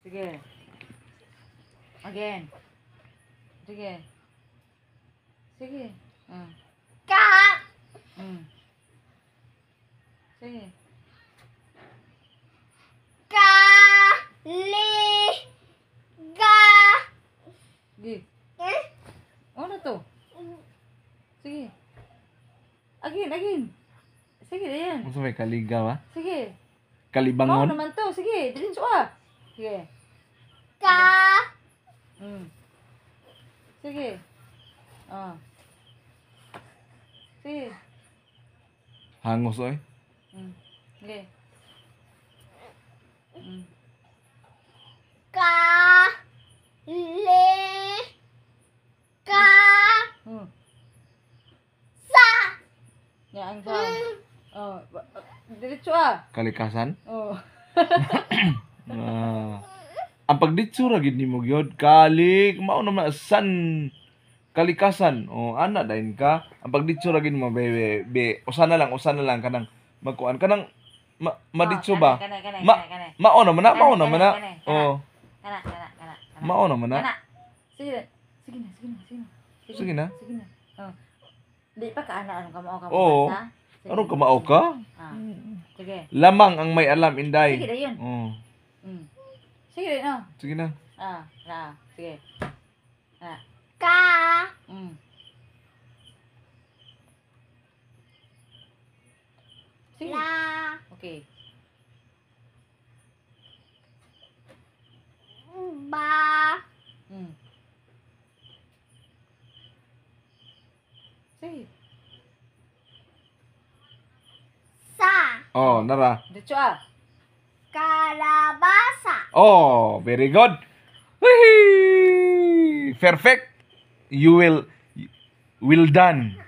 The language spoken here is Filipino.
Sige. Again. Sige. Sige. Ka. Sige. Ka. Li. Ga. Sige. Ano to? Sige. Again. Sige, ayan. Gusto may kaligaw, ha? Sige. Kalibangon? Naman to. Sige, diretso ah. Sige. Ka. Sige. Sige. Hangos, oy. Sige. Ka. Li. Ka. Sa. Yan ang sound. Diretso ah. Kalikasan? Oh. Ang pagditsura gid nimo gyud kalik mao naman san kalikasan ana dayon ka ang pagditsura gid mo be usa na lang kanang magkuan kanang maditso ba mao naman na oh Kana. mao naman na Sige na. Di pa ka ana ka mao ka Oo. basa. Ano ka mao ka Sige. lamang ang may alam inday Sige dayon. Sige na. sige na Sige. Ka. Sige. La. Okay. Ba. Sige. Sa. oh nara Diretso ah. Kalabasa. oh very good Whee! Perfect you will done